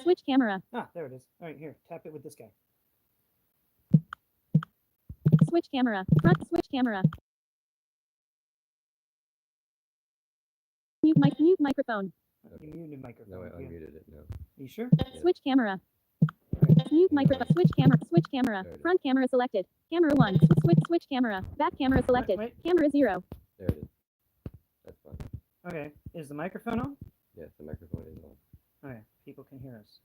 Switch camera. Ah, there it is. All right, here, tap it with this guy. Switch camera. Front switch camera. Mute microphone. You muted microphone. No, I Yeah. unmuted it. No. Are you sure? Switch camera. Okay. Mute microphone. Switch camera. Switch camera. There it is. Front camera selected. Camera 1. Switch camera. Back camera selected. Wait. Camera 0. There it is. That's fine. Okay. Is the microphone on? Yes, the microphone is on. Okay. People can hear us.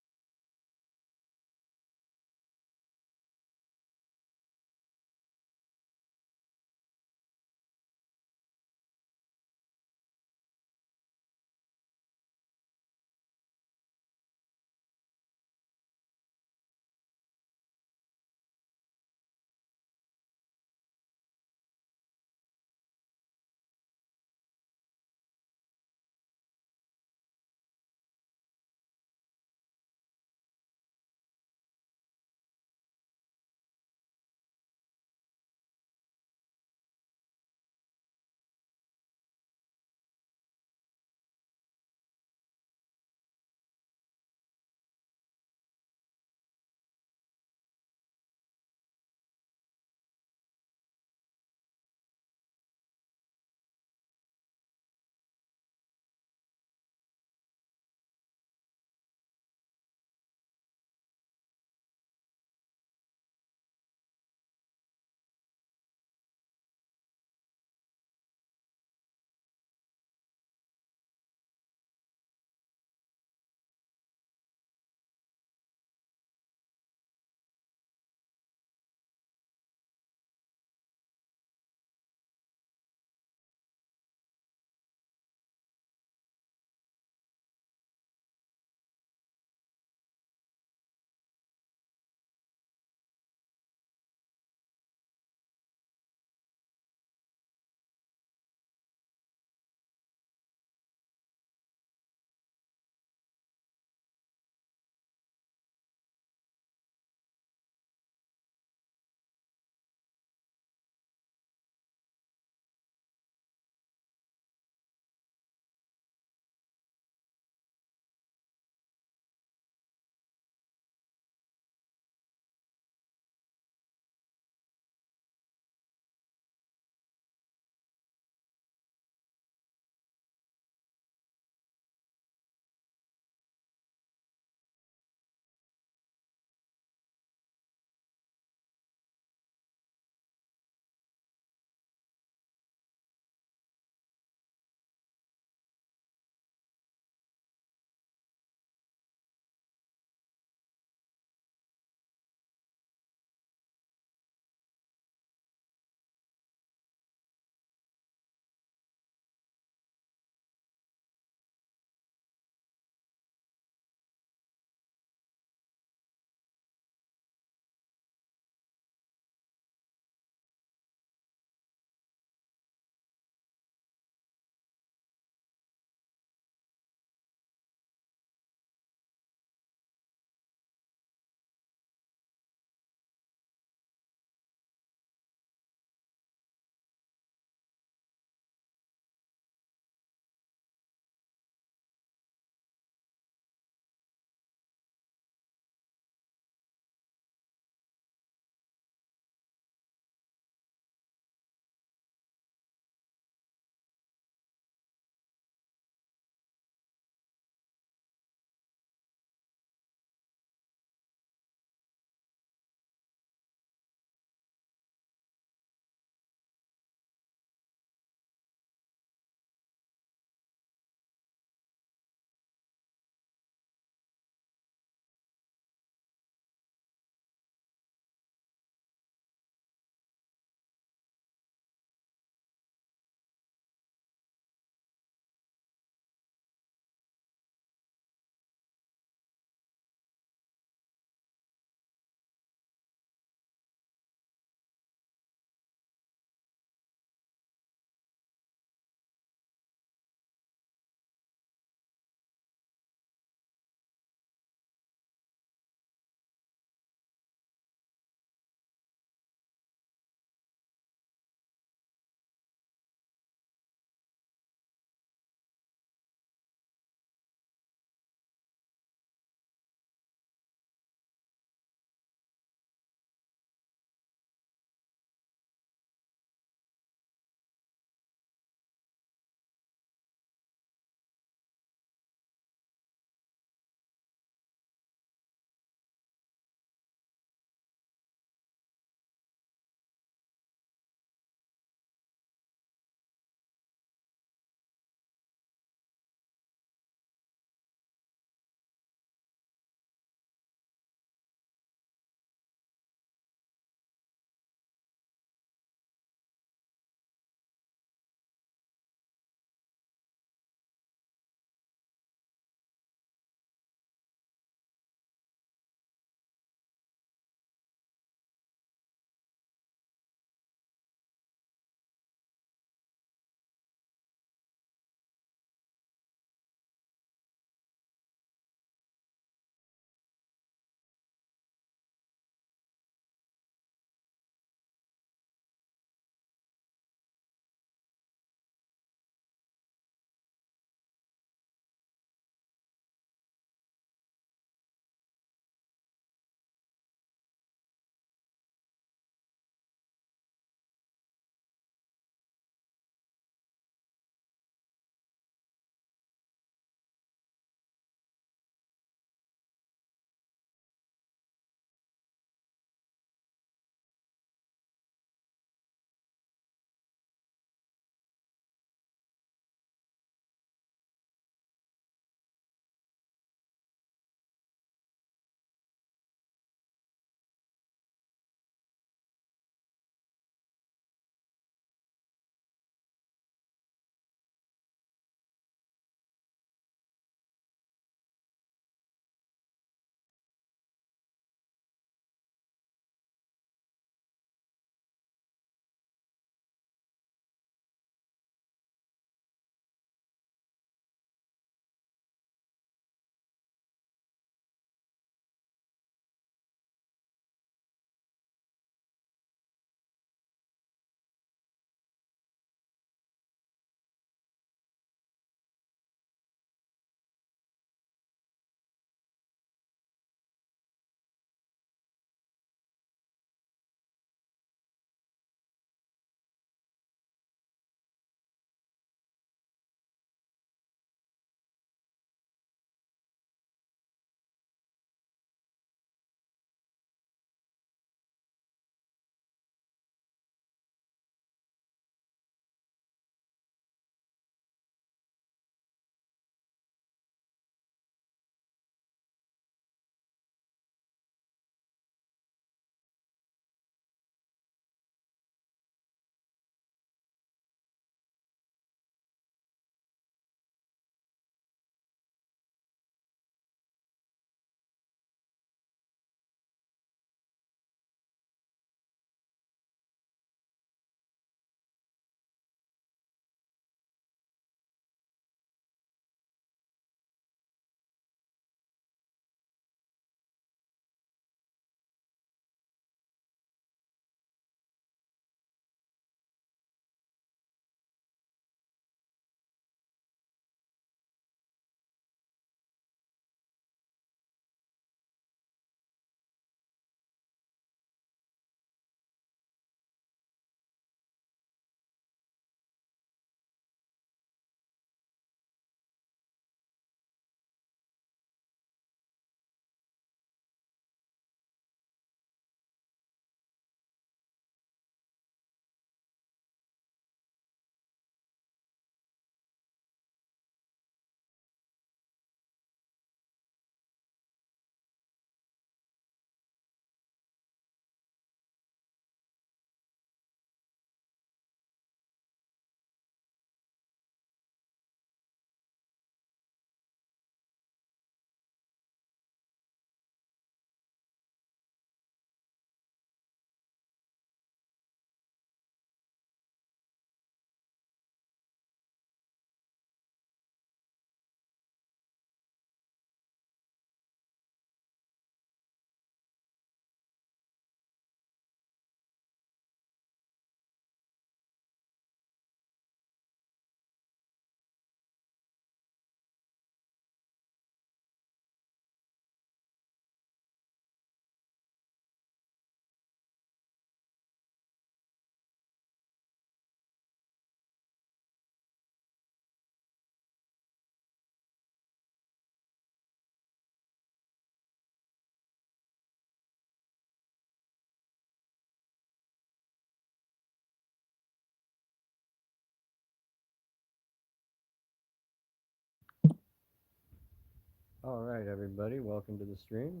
All right, everybody, welcome to the stream.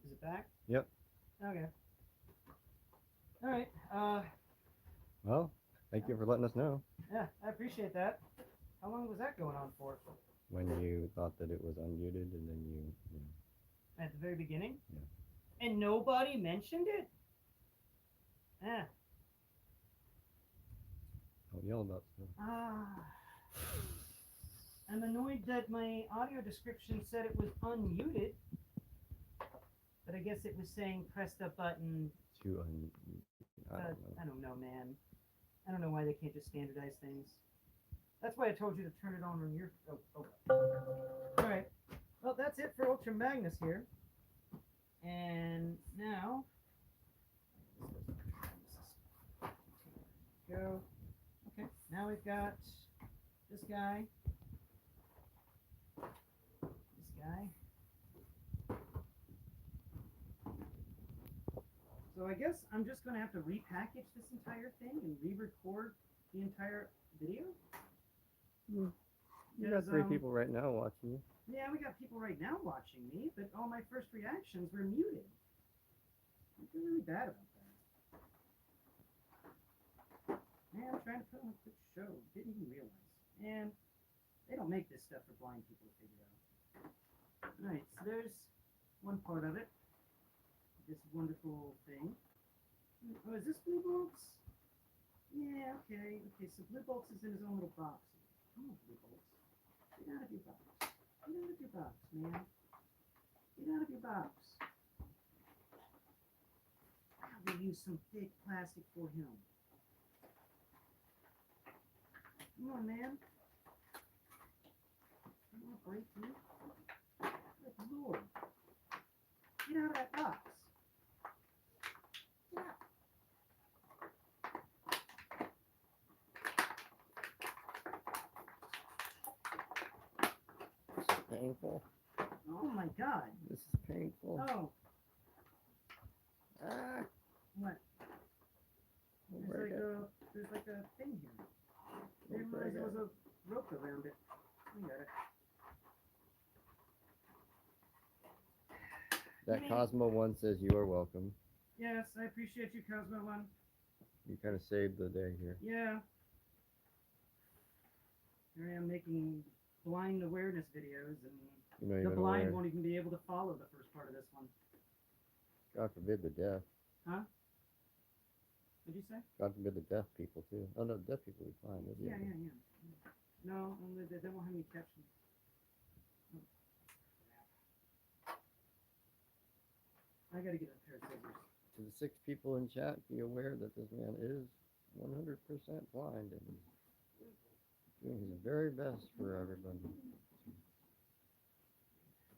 Is it back? Yep. Okay. All right. Well, thank you for letting us know Yeah, I appreciate that. How long was that going on for? when you thought that it was unmuted and then you At the very beginning? Yeah. And nobody mentioned it? Yeah. don't yell about stuff. I'm annoyed that my audio description said it was unmuted. But I guess it was saying press the button. I don't know. I don't know, man. I don't know why they can't just standardize things. That's why I told you to turn it on when you're. Oh. All right. Well, that's it for Ultra Magnus here. And now. Go. Okay. Now we've got this guy. This guy. So I guess I'm just going to have to repackage this entire thing and re-record the entire video. You got 3 people right now watching you. Yeah, we got people right now watching me, but all my first reactions were muted. I feel really bad about that. Man, I'm trying to put on a quick show. Didn't even realize. And they don't make this stuff for blind people to figure out. Alright, so there's one part of it. This wonderful thing. Oh, is this Blue Bolts? Yeah, okay. Okay, so Blue Bolts is in his own little box. Come on, Blue Bolts. Get out of your box. Get out of your box, man. Get out of your box. I'll use some thick plastic for him. Come on, man. I don't want to break you. Good Lord. Get out of that box. Get out. This is painful. Oh my God. This is painful. Oh, Ah, what? don't There's break like it. there's like a thing here. I Don't didn't break realize there it. was a rope around it. I got it. That Cosmo one says you are welcome. Yes, I appreciate you, Cosmo One. You kind of saved the day here. Yeah. Here I am making blind awareness videos, and You know the you're blind aware. won't even be able to follow the first part of this one. God forbid the deaf. Huh? What'd you say? God forbid the deaf people too. Oh no, deaf people will be fine. They'll be Yeah, able- yeah. No, they won't have any captions. Oh, crap. I gotta get a pair of scissors. To the 6 people in chat, be aware that this man is 100% blind and he's doing his very best for everybody.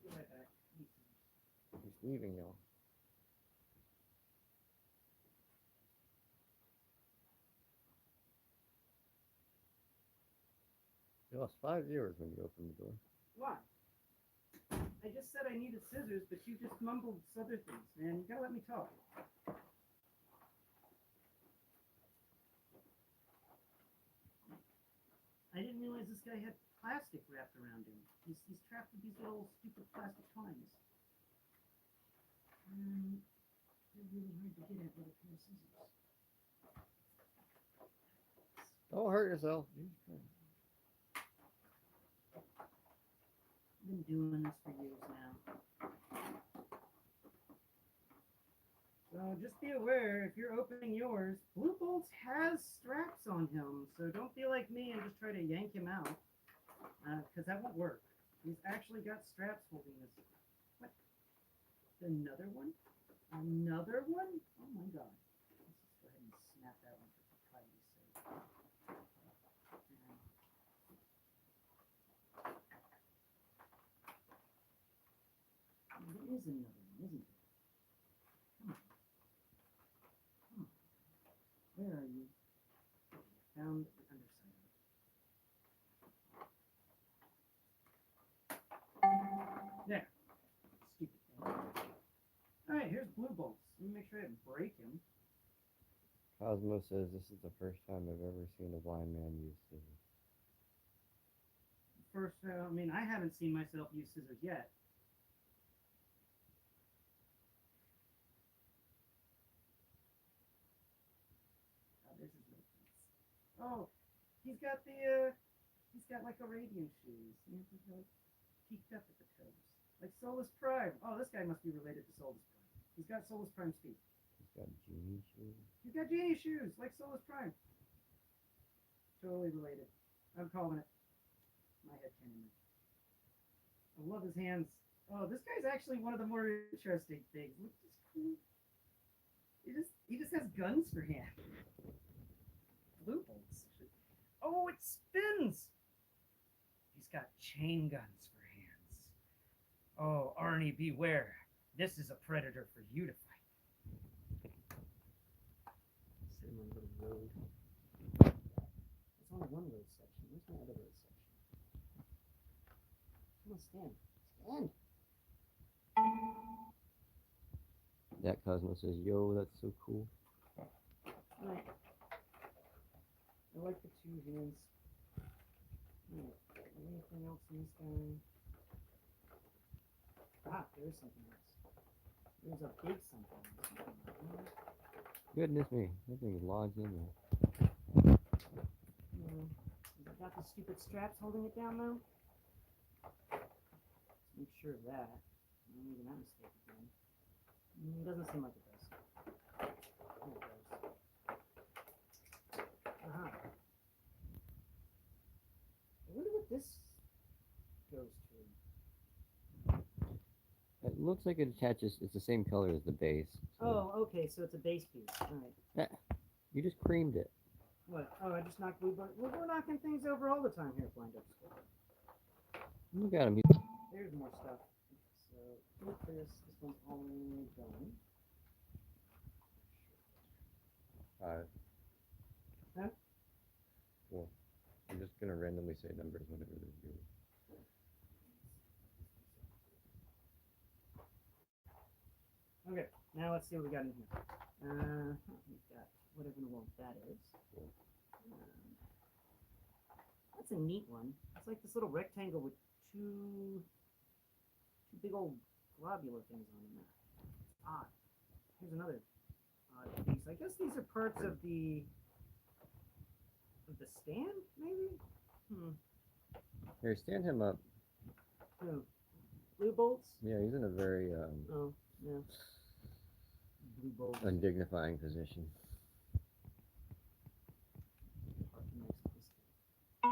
Be right back. He's leaving y'all. You lost 5 viewers when you opened the door. Why? I just said I needed scissors, but you just mumbled other things, man. You gotta let me talk. I didn't realize this guy had plastic wrapped around him. He's trapped with these little stupid plastic twines. They're really hard to get at with a pair of scissors. Don't hurt yourself. Jesus Christ. I've been doing this for years now. So just be aware, if you're opening yours, Blue Bolts has straps on him, so don't be like me and just try to yank him out, because that won't work. He's actually got straps holding this. What? Another one? Another one? Oh my God. Let's just go ahead and snap that one for privacy's sake. There is another one, isn't there? Come on. Come on. Where are you? Found the underside of it. There. Stupid thing. Alright, here's Blue Bolts. Let me make sure I didn't break him. Cosmo says this is the first time I've ever seen a blind man use scissors. First, I mean, I haven't seen myself use scissors yet. Oh, he's got like Arabian shoes. He's like peaked up at the toes. Like Solus Prime. Oh, this guy must be related to Solus Prime. He's got Solus Prime's feet. He's got genie shoes. He's got genie shoes, like Solus Prime. Totally related. I'm calling it. My head cannon. I love his hands. Oh, this guy's actually one of the more interesting things. Look at this cool. He just has guns for hands. Blue bolts. Oh, it spins. He's got chain guns for hands. Oh, Arnie, beware. This is a predator for you to fight. Sitting on a little road. It's only one road section. Where's my other road section? Come on, stand. Stand. That Cosmo says, "Yo, that's so cool." Right. I like the two hands. Right. Anything else in this guy? Ah, there's something else. There's a big something else. Goodness me, that thing is lodged in there. No. Has it got the stupid straps holding it down though? Let's make sure of that. I'm not making that mistake again. It doesn't seem like it does. There it goes. Uh-huh. I wonder what this goes to. It looks like it attaches. It's the same color as the base. So Oh, okay, so it's a base piece. Alright. you just creamed it. What? Oh, I just knocked blue button. We're knocking things over all the time here at Blind Up School. Look at him. There's more stuff. So, with this one's already done. 5. Huh? 4. I'm just gonna randomly say numbers whenever they're due. Okay, now let's see what we got in here. We've got whatever in the world that is. Cool. That's a neat one. It's like this little rectangle with two big old globular things on them. It's odd. Here's another odd piece. I guess these are parts of the stand, maybe? Here, stand him up. Oh, blue bolts? Yeah, he's in a very Oh, yeah. Blue bolts. undignifying position. Parking next to this guy.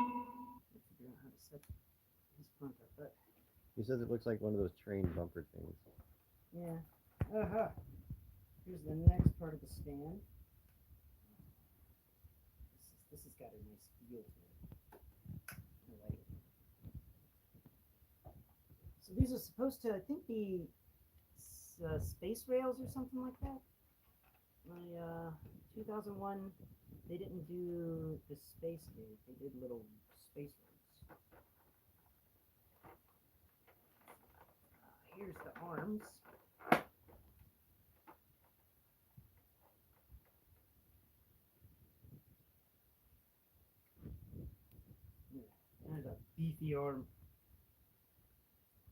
Let's figure out how to set his front up. But He says it looks like one of those train bumper things. yeah. Uh-huh. Here's the next part of the stand. This has got a nice feel to it. I like it. So these are supposed to, I think, be space rails or something like that. My 2001, they didn't do the space gate. They did little space rails. Here's the arms. There's a beefy arm.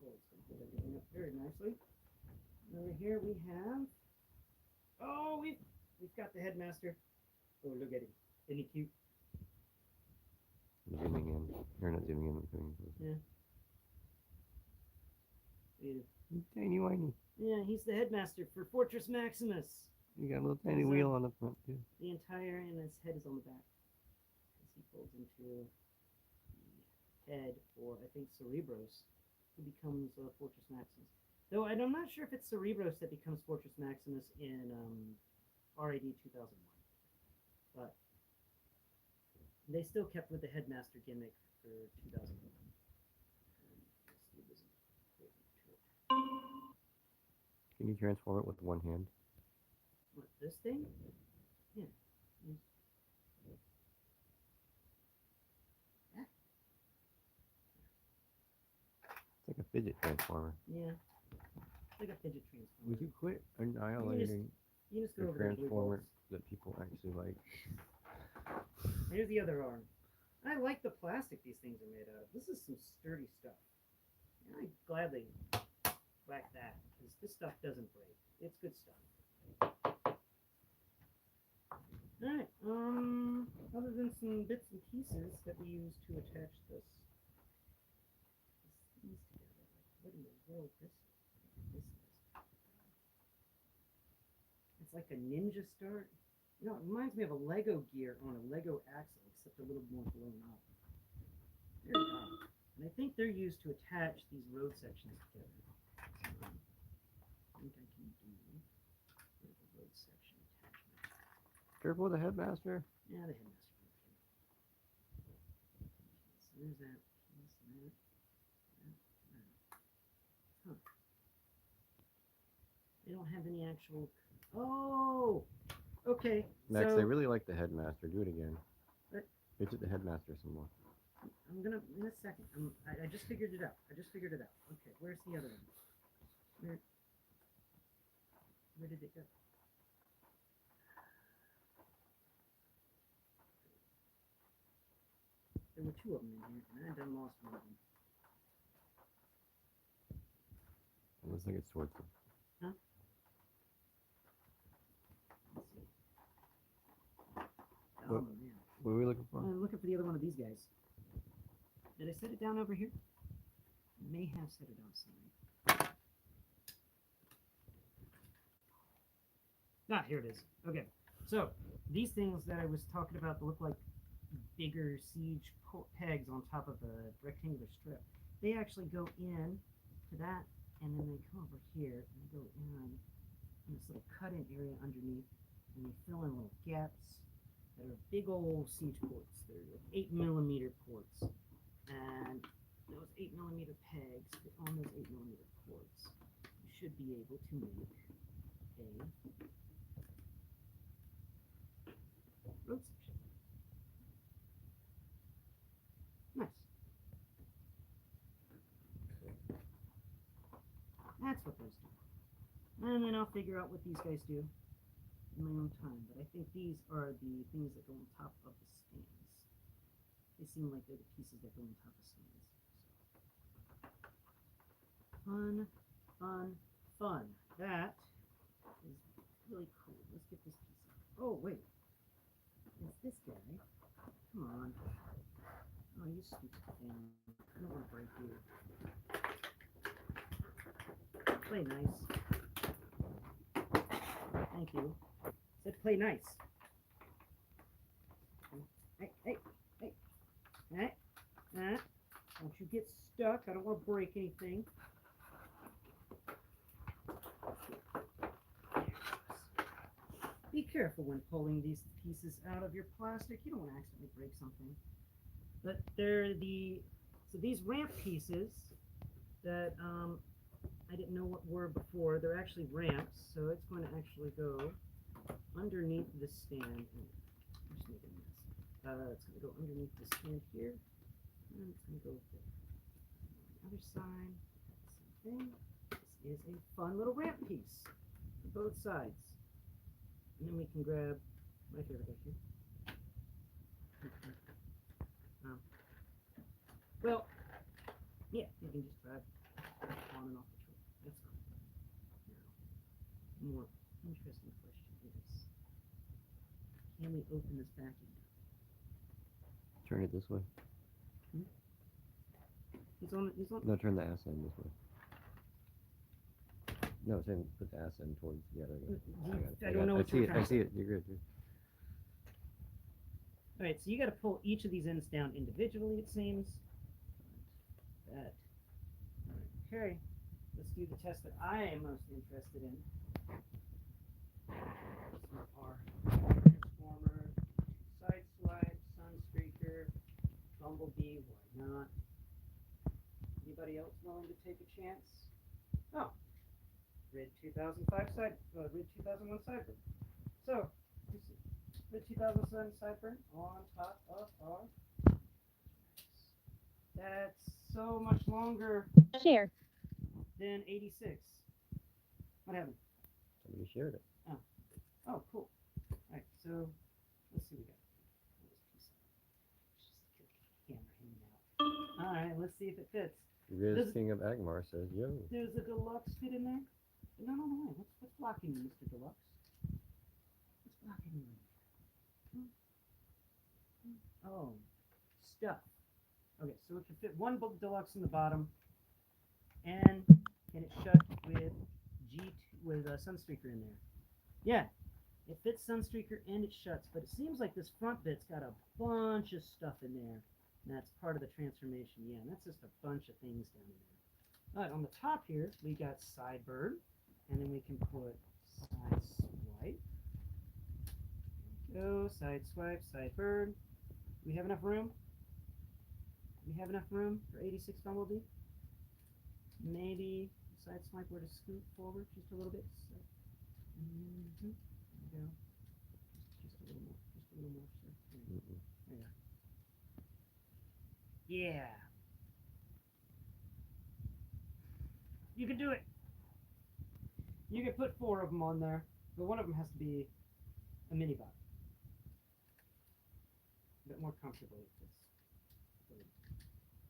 Oh, it's going to hold everything up very nicely. And over here we have. Oh, we've got the headmaster. Oh, look at him. Isn't he cute? Zooming in. You're not zooming in, but coming closer. Yeah. Tiny whiny. Yeah, he's the headmaster for Fortress Maximus. You got a little tiny He's, wheel on the front too. The entire, and his head is on the back. As he folds into the head for, I think, Cerebros, who becomes Fortress Maximus. Though I'm not sure if it's Cerebros that becomes Fortress Maximus in RAD 2001. But they still kept with the headmaster gimmick for 2001. Can you transform it with one hand? What, this thing? Yeah. It's like a fidget transformer. Yeah. It's like a fidget transformer. Would you quit annihilating You just go the over the blue transformer bolts. that people actually like? Here's the other arm. I like the plastic these things are made out of. This is some sturdy stuff. And I'd gladly whack that, because this stuff doesn't break. It's good stuff. Alright, other than some bits and pieces that we use to attach these things together, like what in the world this is. It's like a ninja star. You know, it reminds me of a Lego gear on a Lego axle, except a little more blown up. Very odd. And I think they're used to attach these road sections together. I think I can do a road section attachment. Careful with the headmaster. Yeah, the headmaster. So there's that piece and that. Huh. They don't have any actual. Oh! Okay. Max, so they really like the headmaster. Do it again. What? Hit the headmaster some more. I'm gonna in a second. I just figured it out. Okay, where's the other one? Where did it go? There were two of them in here, and I done lost one of them. It looks like it's towards them. Huh? Let's see. Oh What? man. What are we looking for? I'm looking for the other one of these guys. Did I set it down over here? I may have set it outside. Ah, here it is. Okay, so these things that I was talking about that look like bigger siege pegs on top of a rectangular strip, they actually go in to that, and then they come over here and they go in this little cut-in area underneath, and they fill in little gaps that are big old siege ports. They're 8mm ports, and those 8mm pegs fit on those 8mm ports. You should be able to make a road section. Nice. That's what those do. And then I'll figure out what these guys do in my own time. But I think these are the things that go on top of the stands. They seem like they're the pieces that go on top of stands. So. Fun, fun, fun. That is really cool. Let's get this piece out. Oh, wait. It's this guy. Come on. Oh, you stupid thing. I don't want to break you. Play nice. Thank you. Said play nice. Hey, hey, hey. Hey. Don't you get stuck. I don't want to break anything. Be careful when pulling these pieces out of your plastic. You don't want to accidentally break something. But they're so these ramp pieces that I didn't know what were before. They're actually ramps, so it's going to actually go underneath the stand. I'm just making this. It's going to go underneath the stand here, and it's going to go there. On the other side, same thing. This is a fun little ramp piece for both sides. And then we can grab my favorite right here. Well, yeah, you can just grab on and off the tree. That's cool. Now, more interesting question is, can we open this vacuum? Turn it this way. He's on. No, turn the ass end this way. No, saying put the ass end towards the other. I don't know what you're trying I to see say. it. You're good. All right, so you got to pull each of these ends down individually, it seems. That. Okay, let's do the test that I am most interested in. Some are transformer, side swipe, sun streaker, bumblebee. Why not? Anybody else willing to take a chance? Oh, Red 2005 Red 2001 Cyber. So, let's see. Red 2007 Cyber on top of our. That's so much longer Share. than 86. What happened? Somebody shared it. Oh, cool. Alright, so let's see what we got. Camera hanging out. Alright, let's see if it fits. Riz King of Agmar says, yo. There's a deluxe fit in there? No. What's blocking you, Mr. Deluxe? What's blocking you? Oh, stuff. Okay, so it can fit one deluxe in the bottom, and can it shut with with a Sunstreaker in there? Yeah, it fits Sunstreaker and it shuts, but it seems like this front bit's got a bunch of stuff in there. And that's part of the transformation. Yeah, and that's just a bunch of things down in there. All right, on the top here, we got Sidebird, and then we can put Side Swipe. Go, Side Swipe, Sidebird. We have enough room? We have enough room for 86 Bumblebee? Maybe Side Swipe were to scoot forward just a little bit. So, there we go. Just a little more. Just a little more, sir. There you go. There you go. Yeah. You can do it. You can put 4 of them on there, but one of them has to be a mini bot. A bit more comfortable with this.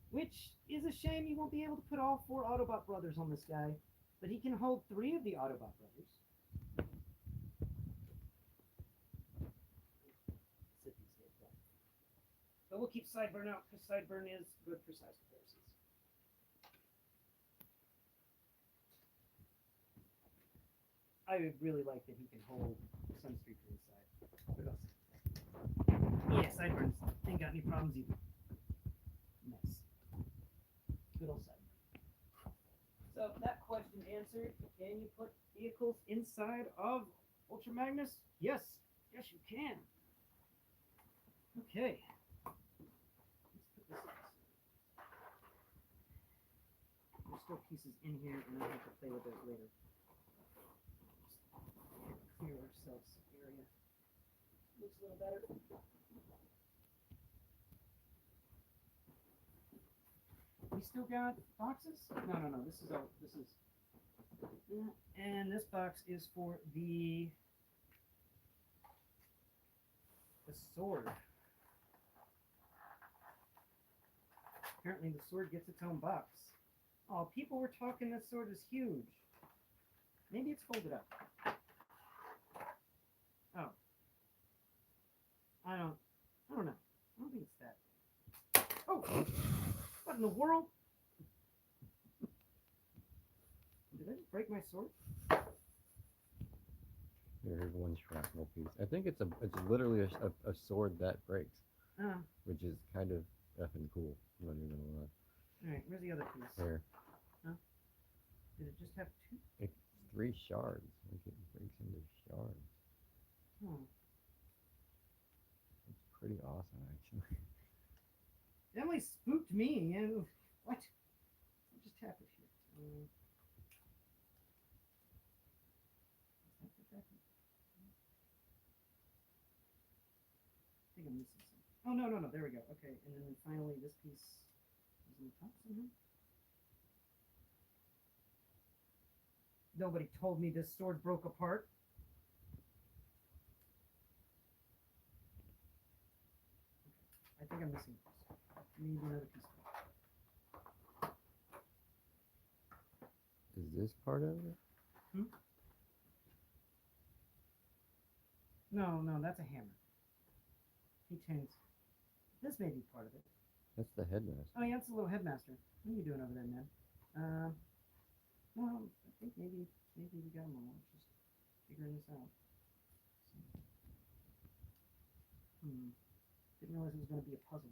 Which is a shame you won't be able to put all 4 Autobot brothers on this guy, but he can hold 3 of the Autobot brothers. But we'll keep Sideburn out because Sideburn is good for size comparisons. I would really like that he can hold Sunstreaker inside. What else? Yeah, Sideburns ain't got any problems either. Nice. Good old Sideburn. So that question answered. Can you put vehicles inside of Ultra Magnus? Yes. Yes, you can. Okay. There's still pieces in here, and I have to play with it later. Clear ourselves some area. Looks a little better. We still got boxes? No. This is all. This is. And this box is for the sword. Apparently, the sword gets its own box. Oh, people were talking this sword is huge. Maybe it's folded up. Oh. I don't know. I don't think it's that. Oh! What in the world? Did I just break my sword? Here's one shrapnel piece. I think it's literally a sword that breaks, which is kind of effing cool. I'm not even gonna lie. Alright, where's the other piece? There. Huh? Did it just have 2? It's 3 shards. Like it breaks into shards. Hmm. It's pretty awesome, actually. Emily spooked me. What? I'll just tap it here. I think I'm missing something. Oh, no. There we go. Okay, and then finally this piece is on the top somehow. Nobody told me this sword broke apart. Okay. I think I'm missing a piece. Maybe another piece. Is this part of it? No, that's a hammer. He changed. This may be part of it. That's the headmaster. Oh yeah, it's a little headmaster. What are you doing over there, man? Well, I think maybe we got him all. Just figuring this out. Didn't realize it was going to be a puzzle.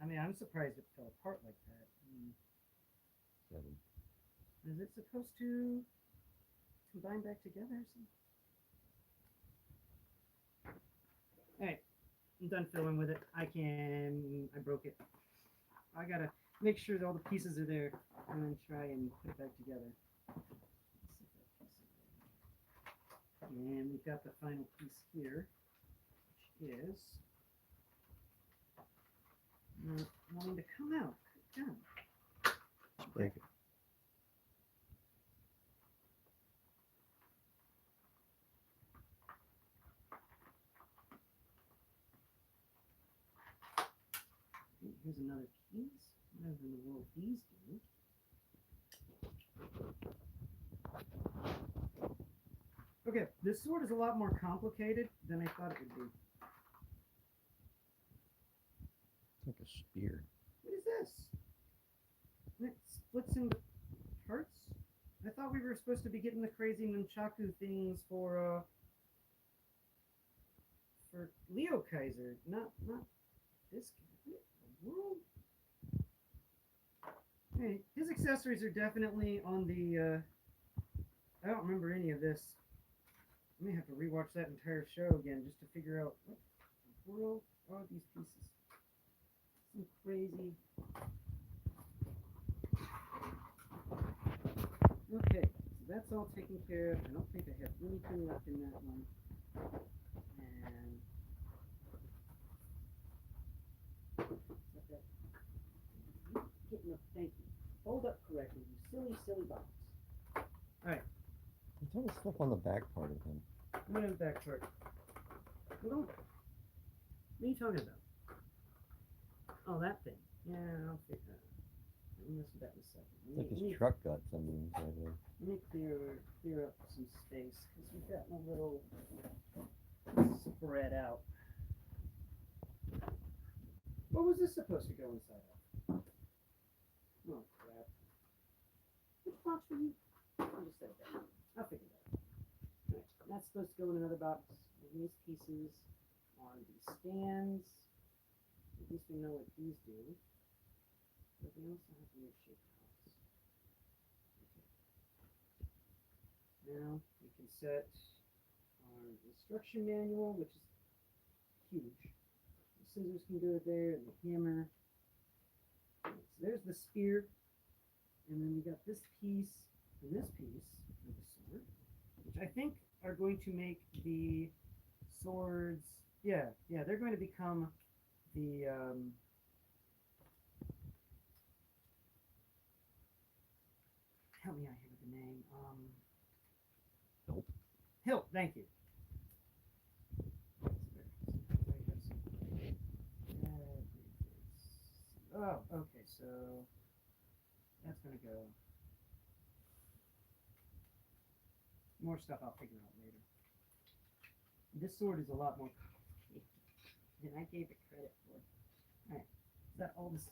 I mean, I'm surprised it fell apart like that. 7. Is it supposed to combine back together or something? Alright, I'm done filling with it. I broke it. I gotta make sure that all the pieces are there and then try and put it back together. And we've got the final piece here, which is not wanting to come out. Good job. Just break it. Here's another piece. What in the world these do? Okay, this sword is a lot more complicated than I thought it would be. It's like a spear. What is this? It splits into parts? I thought we were supposed to be getting the crazy nunchaku things for Leo Kaiser, not this guy. What in the world? Hey, his accessories are definitely on the I don't remember any of this. I may have to rewatch that entire show again just to figure out what the world are these pieces. Some crazy. Okay, so that's all taken care of. I don't think I have anything left in that one. And set that. Getting up, thank you. Hold up correctly, you silly, silly box. Alright. There's all the stuff on the back part of him. What is back part? Hold on. What are you talking about? Oh, that thing. Yeah, I'll figure that out. I'll mess with that in a second. It's like his truck guts on the inside there. Let me clear up some space because we've gotten a little spread out. What was this supposed to go inside of? Oh crap! Which box were you? I'll just set it down. I'll figure that out. Alright, that's supposed to go in another box. And these pieces are the stands. At least we know what these do. But they also have weird shape box. Okay. Now we can set our instruction manual, which is huge. The scissors can go there, and the hammer. Right, so there's the spear, and then we got this piece and this piece of the sword, which I think are going to make the swords. Yeah, they're going to become the help me out here with the name. Hilt. Hilt, thank you. Oh, okay, so that's gonna go. More stuff I'll figure out later. This sword is a lot more complicated than I gave it credit for. Alright, is that all the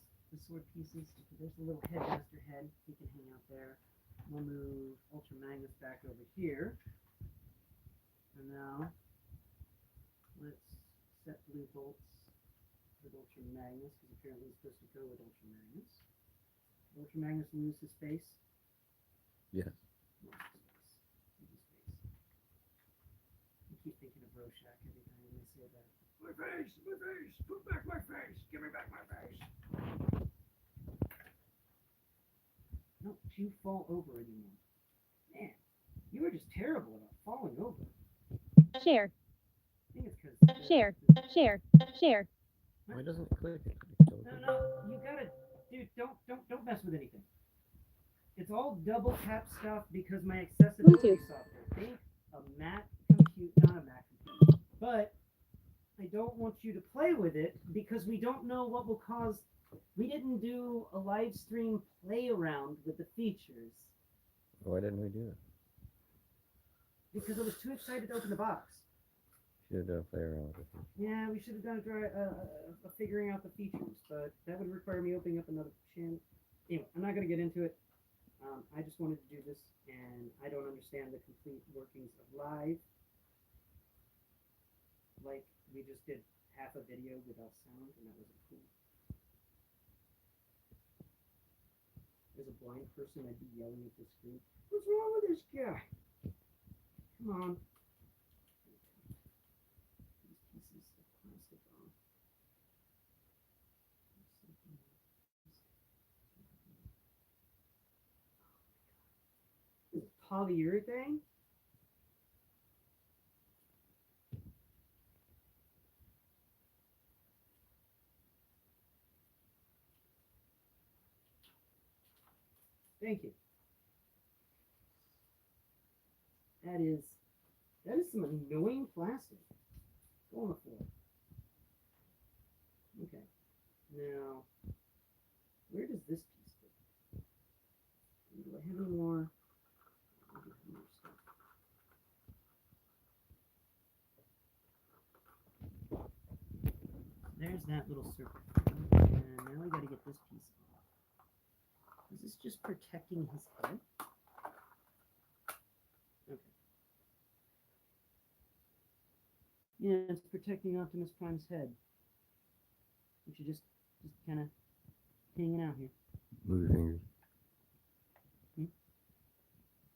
sword pieces? There's the little headmaster head. He can hang out there. We'll move Ultra Magnus back over here. And now, let's set blue bolts with Ultra Magnus, because apparently it's supposed to go with Ultra Magnus. Ultra Magnus lose his face? Yes. Lose his face. I keep thinking of Rorschach every time they say that. My face! My face! Put back my face! Give me back my face! Don't you fall over anymore. Man, you were just terrible about falling over. Share. I think it's because... Share. Share. Share. Why doesn't it click? No, you gotta... Dude, don't mess with anything. It's all double tap stuff because my accessibility Bluetooth. software. Think a Mac compute, not a Mac computer. But I don't want you to play with it because we don't know what will cause. We didn't do a live stream play around with the features Why didn't we do it? because I was too excited to open the box. Should have done a play around with it. Yeah, we should have done a figuring out the features, but that would require me opening up another channel. Anyway, I'm not going to get into it. I just wanted to do this, and I don't understand the complete workings of live. Like, we just did half a video without sound, and that wasn't cool. As a blind person, I'd be yelling at the screen, "What's wrong with this guy? Come on." These pieces of plastic off. Is it polyurethane? Thank you. That is some annoying plastic. Go on the floor. Okay. Now, where does this piece go? Do I have any more? I do have more stuff. there's that little circle. And now we got to get this piece off. Is this just protecting his head? Okay. Yeah, it's protecting Optimus Prime's head. Which is just kind of hanging out here. Move your fingers.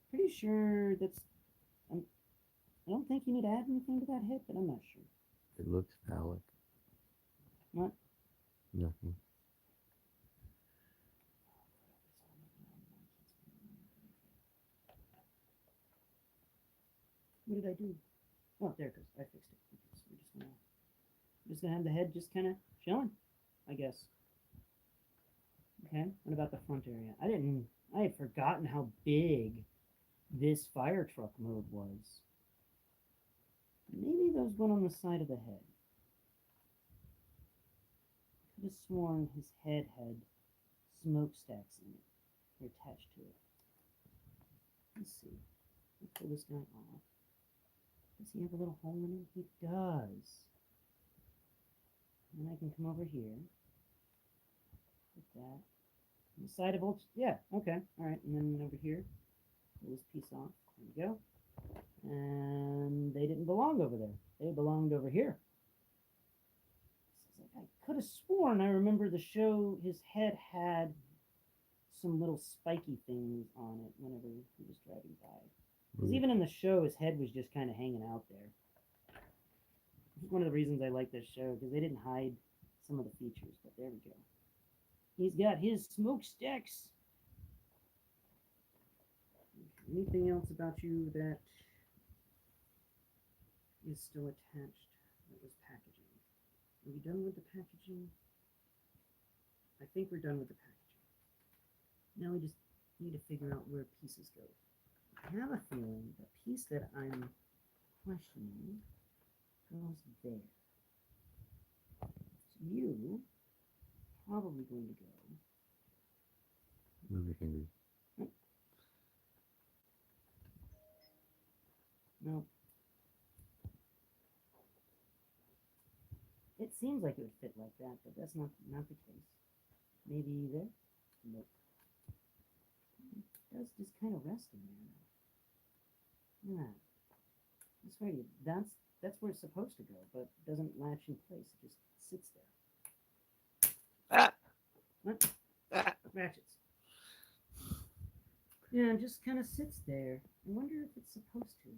Pretty sure that's. I don't think you need to add anything to that head, but I'm not sure. It looks phallic. What? Nothing. What did I do? Oh, there it goes. I fixed it. Okay, so we're just gonna have the head just kind of chilling, I guess. Okay. What about the front area? I had forgotten how big this fire truck mode was. Maybe those went on the side of the head. Could have sworn his head had smokestacks in it, or attached to it. Let's see. Let's pull this guy off. Does he have a little hole in him? He does. And then I can come over here. Put that on the side of old. Yeah, okay. Alright, and then over here. Pull this piece off. There we go. And they didn't belong over there. They belonged over here. I could have sworn I remember the show, his head had some little spiky things on it whenever he was driving by. Because even in the show, his head was just kind of hanging out there. One of the reasons I like this show, because they didn't hide some of the features, but there we go. He's got his smokestacks. Anything else about you that is still attached that was packaging? Are we done with the packaging? I think we're done with the packaging. Now we just need to figure out where pieces go. I have a feeling the piece that I'm questioning goes there. So you probably going to go. Move your fingers. No. It seems like it would fit like that, but that's not the case. Maybe there? Nope. It does just kind of rest in there now. Yeah. That's right. That's where it's supposed to go, but it doesn't latch in place. It just sits there. Ah! What? Ah! Ratchets. Yeah, it just kind of sits there. I wonder if it's supposed to.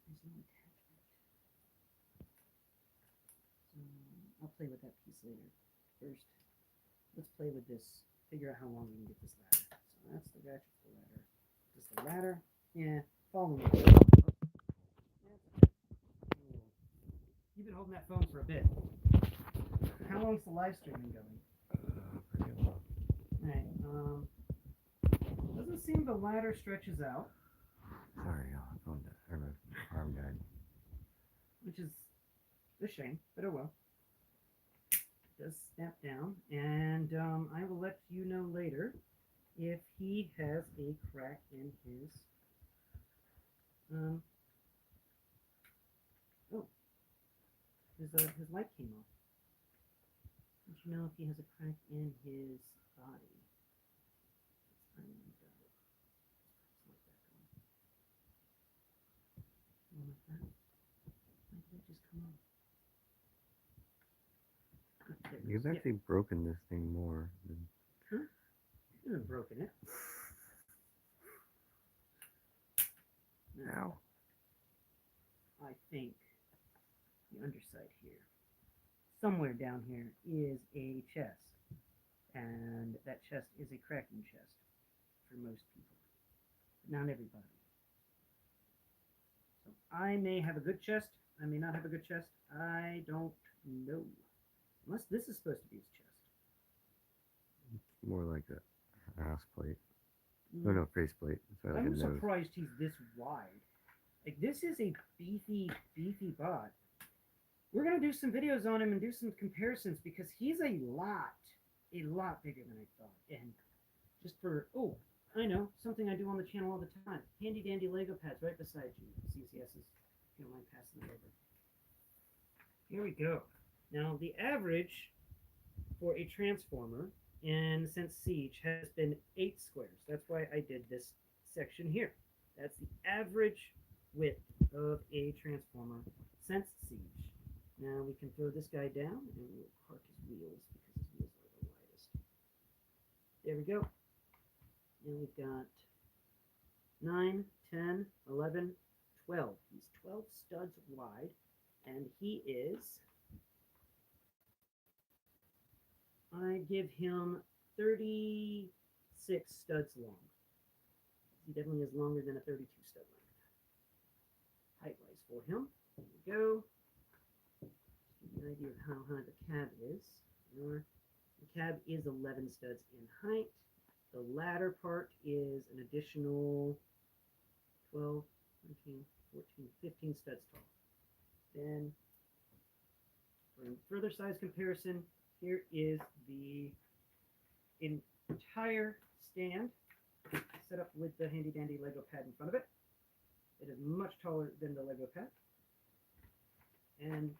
There's no attachment. So I'll play with that piece later. First, let's play with this. Figure out how long we can get this ladder. So that's the ratchet for the ladder. Just the ladder. Yeah, follow me. You've been holding that phone for a bit. How long's the live stream been going? Pretty long. Alright, doesn't seem the ladder stretches out. Sorry, my phone died. Or my arm died. Which is a shame, but oh well. It does snap down, and I will let you know later if he has a crack in his his light came off. Don't you know if he has a crack in his body? Let's let that go. Like that. Why did that just come off? There it You've goes. actually broken this thing more than. Huh? You haven't broken it. Ow. I think the underside here, somewhere down here, is a chest. And that chest is a cracking chest for most people. But not everybody. So I may have a good chest. I may not have a good chest. I don't know. Unless this is supposed to be his chest. More like a ass plate. Oh no, faceplate. It's like a I'm nose. surprised he's this wide. Like, this is a beefy bot. We're going to do some videos on him and do some comparisons because he's a lot bigger than I thought. And just for, I know, something I do on the channel all the time. Handy dandy Lego pads right beside you. CCSs. If you don't mind passing them over. Here we go. Now, the average for a transformer in since Siege has been 8 squares. That's why I did this section here. That's the average width of a transformer since Siege. Now we can throw this guy down and we'll park his wheels because his wheels are the widest. There we go. And we've got 9, 10, 11, 12. He's 12 studs wide, and he is, I give him 36 studs long. He definitely is longer than a 32 stud length. Height-wise for him, there we go. Just give you an idea of how high the cab is. The cab is 11 studs in height. The ladder part is an additional 12, 13, 14, 15 studs tall. Then, for a further size comparison, here is the entire stand set up with the handy dandy Lego pad in front of it. It is much taller than the Lego pad and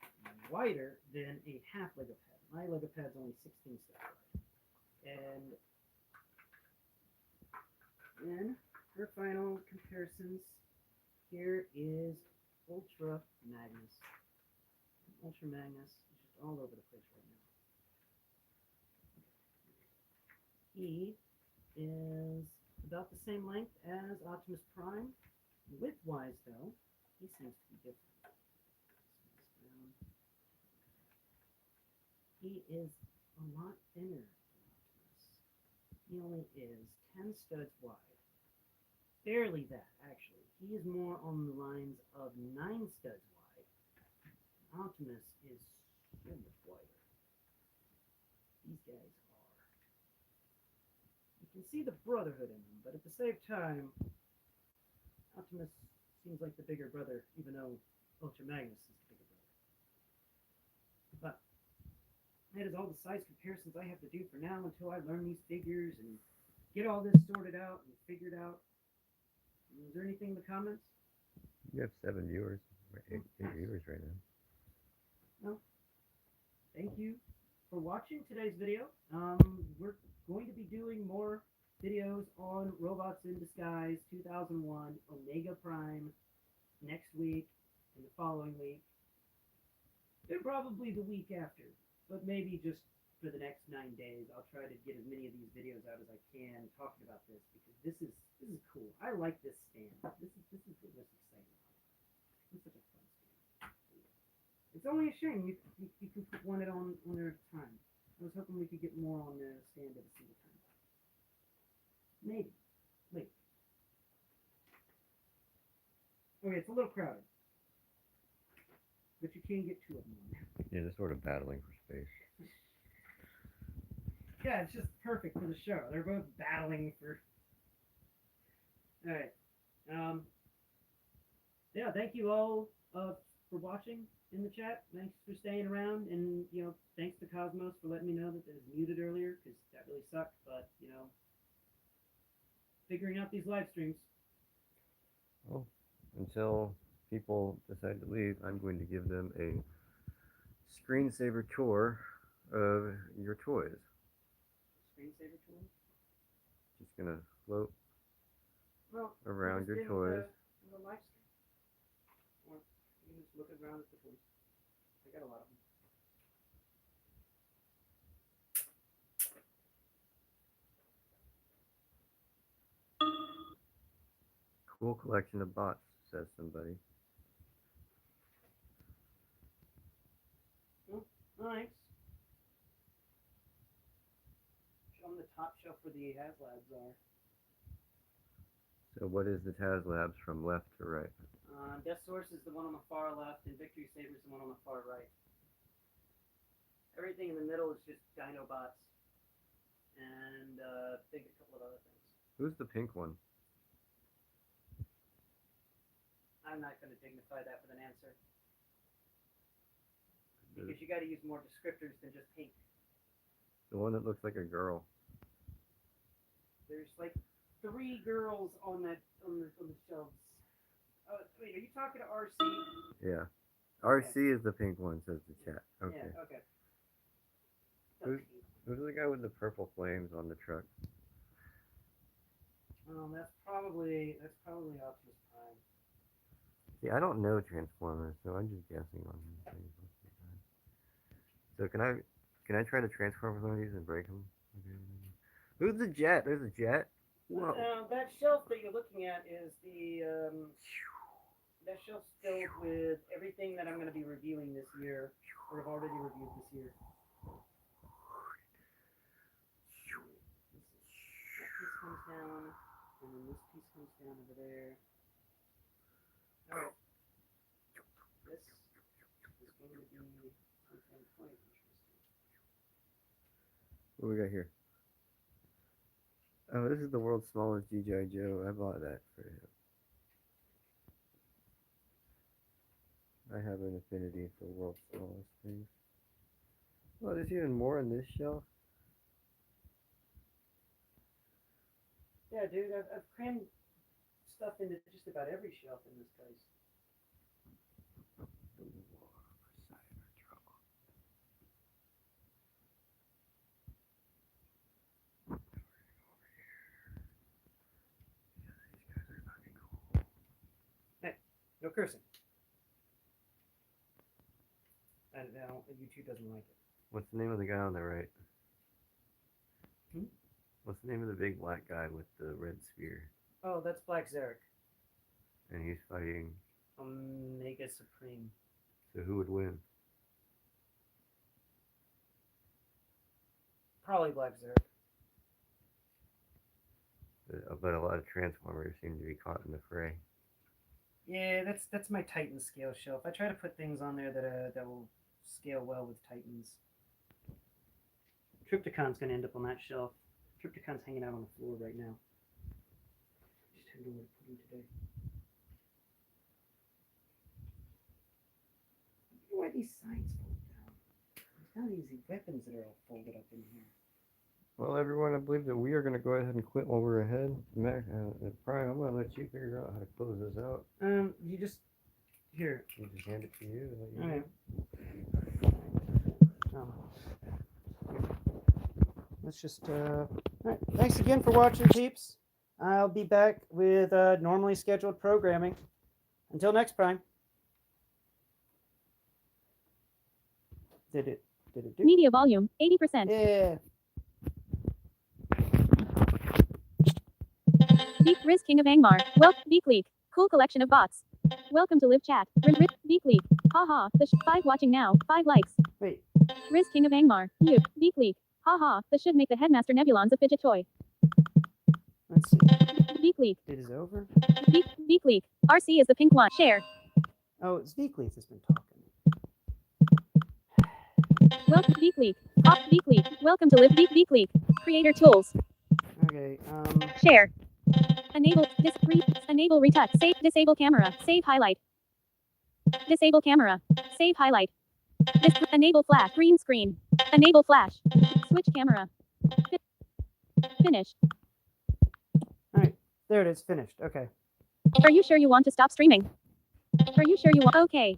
wider than a half Lego pad. My Lego pad is only 16 studs wide. And then, for final comparisons, here is Ultra Magnus. Ultra Magnus is just all over the place right now. He is about the same length as Optimus Prime. Width-wise, though, he seems to be different. He is a lot thinner than Optimus. He only is 10 studs wide. Barely that, actually. He is more on the lines of 9 studs wide. Optimus is so much wider. These guys are. You can see the brotherhood in them, but at the same time, Optimus seems like the bigger brother, even though Ultra Magnus is the bigger brother. But that is all the size comparisons I have to do for now until I learn these figures and get all this sorted out and figured out. Is there anything in the comments? You have 7 viewers, or 8 viewers right now. No. Thank you for watching today's video. We're going to be doing more videos on Robots in Disguise 2001 Omega Prime next week and the following week. And probably the week after, but maybe just for the next 9 days. I'll try to get as many of these videos out as I can talking about this because this is cool. I like this stand. This is the most exciting part. It's such a fun stand. It's only a shame you can put one on there at a time. I was hoping we could get more on the stand at a single time. Maybe. Wait. Okay, it's a little crowded. But you can get 2 of them on there. Yeah, they're sort of battling for space. Yeah, it's just perfect for the show. They're both battling for... Alright. Yeah, thank you all for watching in the chat. Thanks for staying around. And, thanks to Cosmos for letting me know that it was muted earlier, because that really sucked. But, figuring out these live streams. Well, until people decide to leave, I'm going to give them a screensaver tour of your toys. Screensaver tour? Just gonna float around your in toys. The live stream. Or you can just look around at the toys. I got a lot of them. Cool collection of bots, says somebody. Nice. Show them the top shelf where the Haslabs are. So what is the Haslabs from left to right? Death Source is the one on the far left, and Victory Saber is the one on the far right. Everything in the middle is just Dinobots, and a couple of other things. Who's the pink one? I'm not going to dignify that with an answer. Because you got to use more descriptors than just pink. The one that looks like a girl. There's like 3 girls on the shelves. Wait, are you talking to RC? Yeah. RC is the pink one, says the chat. Okay. Yeah, okay. Who's the guy with the purple flames on the truck? That's probably Optimus Prime. See, I don't know Transformers, so I'm just guessing on these things. So can I try to transform one of these and break them? Okay. Who's the jet? There's a jet. Whoa. That shelf that you're looking at is that shelf's filled with everything that I'm going to be reviewing this year, or have already reviewed this year. This piece comes down, and then this piece comes down over there. Alright. This is going to be something quite interesting. What we got here? Oh, this is the world's smallest G.I. Joe. I bought that for him. I have an affinity for world's smallest things. Oh, there's even more on this shelf. Yeah, dude, I've crammed stuff into just about every shelf in this place. Hey, no cursing. And now YouTube doesn't like it. What's the name of the guy on the right? Hmm? What's the name of the big black guy with the red spear? Oh, that's Black Zarek. And he's fighting. Omega Supreme. So who would win? Probably Black Zarek. But a lot of Transformers seem to be caught in the fray. Yeah, that's my Titan scale shelf. I try to put things on there that will scale well with Titans. Trypticon's gonna end up on that shelf. Trypticon's hanging out on the floor right now. Just had nowhere to put him today. I wonder why these signs fold down. There's now these weapons that are all folded up in here. Well, everyone, I believe that we are going to go ahead and quit while we're ahead. Mac, Prime, I'm going to let you figure out how to close this out. You just here. You just hand it to you. All right. Oh. Let's just. All right. Thanks again for watching, peeps. I'll be back with normally scheduled programming. Until next Prime. Did it do? Media volume, 80%. Yeah. Riz King of Angmar. Beak Leak. Cool collection of bots. Welcome to live chat. Beak Leak. Haha. 5 watching now. 5 likes. Wait. Riz King of Angmar. Mute. Beak Leak. Haha. This should make the Headmaster Nebulons a fidget toy. Let's see. Beak Leak. It is over. Beak Leak. RC is the pink one. Share. Oh, it's Veekleaf has been talking. Welcome. Beak Leak. Beak Leak. Welcome to live Beak Leak. Creator tools. Okay. Share. Enable enable retouch. Save disable camera. Save highlight. Disable camera. Save highlight. Enable flash. Green screen. Enable flash. Switch camera. Finish. Alright. There it is. Finished. Okay. Are you sure you want to stop streaming? Are you sure you want? Okay.